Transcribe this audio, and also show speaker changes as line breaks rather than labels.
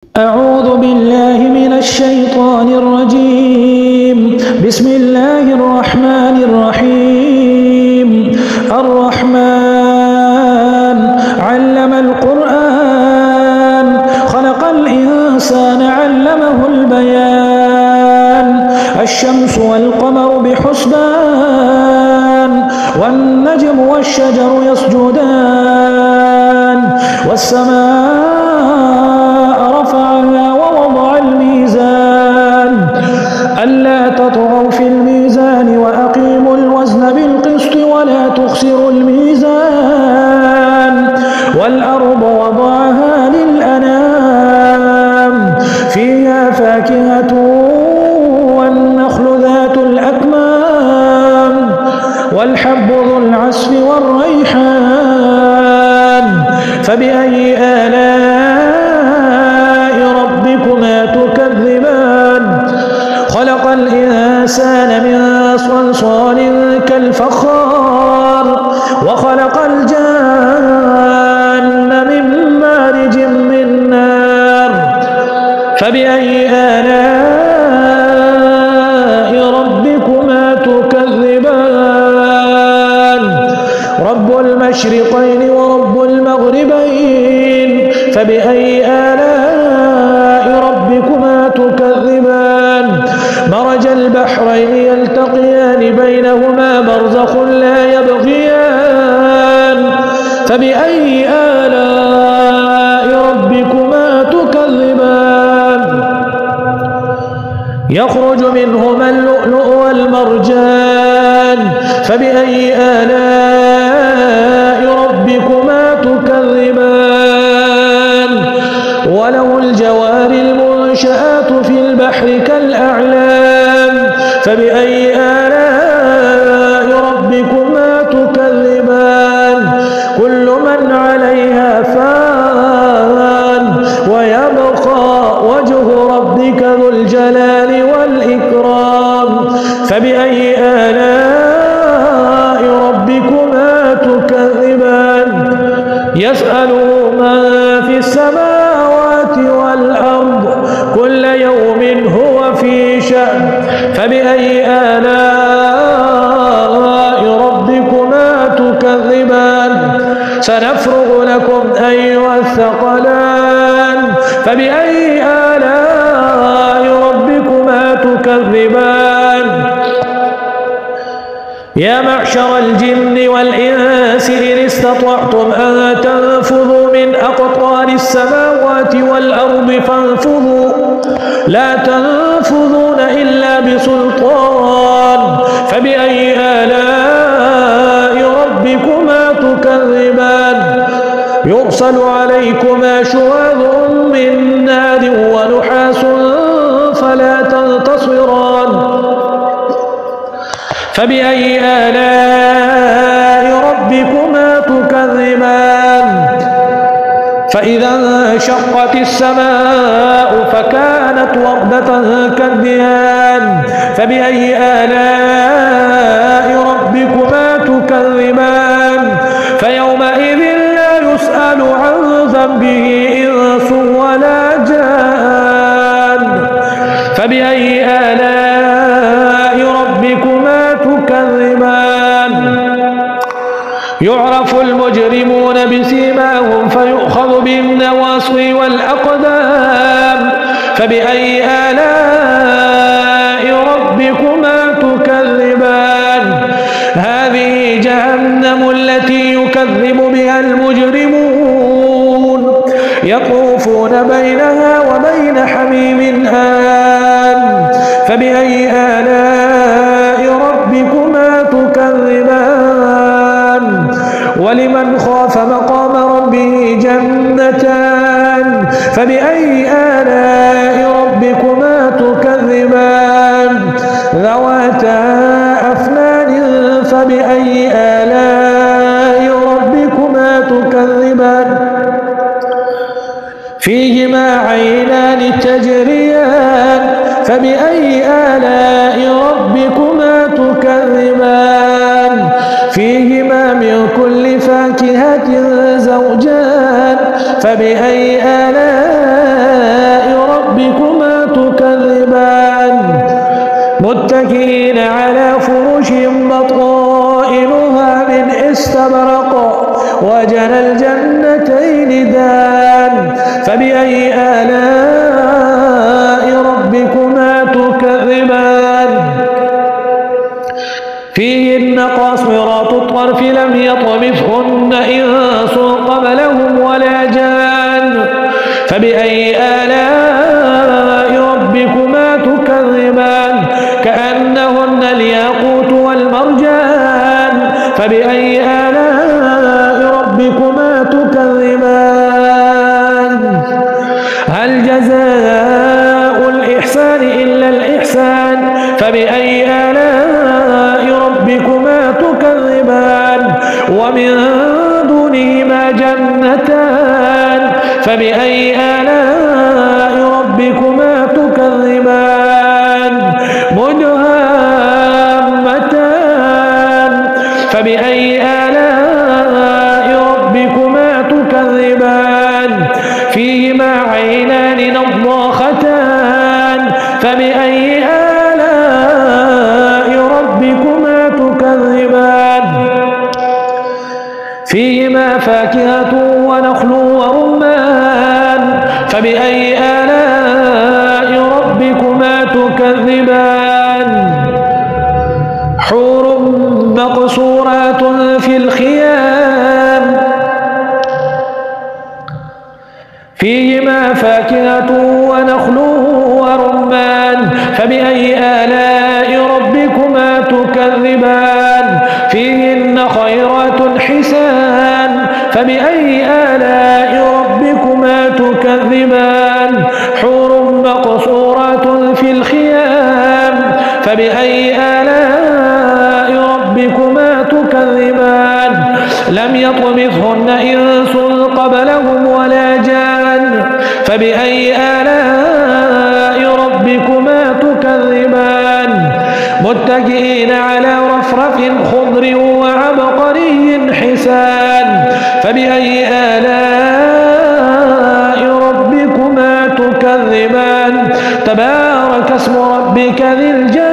أعوذ بالله من الشيطان الرجيم. بسم الله الرحمن الرحيم. الرحمن علم القرآن خلق الإنسان علمه البيان. الشمس والقمر بحسبان والنجم والشجر يسجدان والسماء رفعها ووضع الميزان ألا تطغوا في الميزان وأقيموا الوزن بالقسط ولا تخسروا الميزان والأرض وضعها للأنام فيها فاكهة والنخل ذات الأكمام والحب ذو العصف والريحان فبأي آلاء ربكما تكذبان. خلق الإنسان من صلصال كالفخار وخلق الجان من مارج من نار فبأي آلاء ربكما تكذبان. رب المشرقين ورب المغربين فبأي آلاء ربكما تكذبان. مرج البحرين يلتقيان بينهما برزخ لا يبغيان فبأي آلاء ربكما تكذبان. يخرج منهما اللؤلؤ والمرجان فبأي آلاء ربكما تكذبان. وله الجوار المنشآت في البحر كالأعلام فبأي آلاء ربكما تكذبان. كل من عليها فان ويبقى وجه ربك ذو الجلال والإكرام فبأي آلاء ربكما تكذبان. يسأله من في السماوات والأرض كل يوم هو في شأن فبأي آلاء ربكما تكذبان. سنفرغ لكم أيها الثقلان فبأي آلاء ربكما تكذبان. يا معشر الجن والإنس إن استطعتم أن تنفذوا من أقطار السماوات والأرض فانفذوا لا تنفذون إلا بسلطان فبأي آلاء ربكما تكذبان. يرسل عليكما شواظ من نار ونحاس فلا تنتصران فبأي آلاء ربكما تكذبان. فإذا انشقت السماء فكانت وردة كالدهان فبأي آلاء ربكما تكذبان. فيومئذ لا يسأل عن ذنبه إنس ولا جان فبأي آلاء ربكما تكذبان. يعرف المجرمون بسيماهم فيؤخذ بالنواصي والأقدام فبأي آلاء ربكما تكذبان. هذه جهنم التي يكذب بها المجرمون يطوفون بينها وبين حميم آن فبأي آلاء ربكما تكذبان. ولمن خاف مقام ربه جنتان فبأي آلاء ربكما تكذبان. ذواتا أفنان فبأي آلاء ربكما تكذبان. فيهما عينان تجريان فبأي آلاء ربكما تكذبان. فيهما من كل فاكهة زوجان فبأي آلاء متكئين على فرش بطائنها من استبرق وجنى الجنتين دان فبأي آلاء ربكما تكذبان فيهن قاصرات الطرف لم يطمثهن إنس قبلهم ولا جان فبأي آلاء ربكما تكذبان كأنهن الياقوت والمرجان فبأي آلاء ربكما تكذبان هل جزاء الإحسان إلا الإحسان فبأي آلاء ربكما تكذبان ومن دونهما جنتان فبأي آلاء ربكما تكذبان مدهامتان فبأي آلاء ربكما تكذبان فيهما عينان نضاختان فبأي آلاء ربكما تكذبان فيهما فاكهة ونخل ورمان فبأي آلاء ربكما تكذبان حور مقصورات في الخيام فيهما فاكهة ونخل ورمان فبأي آلاء ربكما تكذبان فيهن خيرات حسان فبأي آلاء ربكما تكذبان حور مقصورات في الخيام فبأي آلاء ربكما تكذبان لم يطمثهن إنس قبلهم ولا جان فبأي آلاء ربكما تكذبان متكئين على رفرف خضر وعبقري حسان فبأي آلاء ربكما تكذبان تبارك اسم ربك ذي الجلال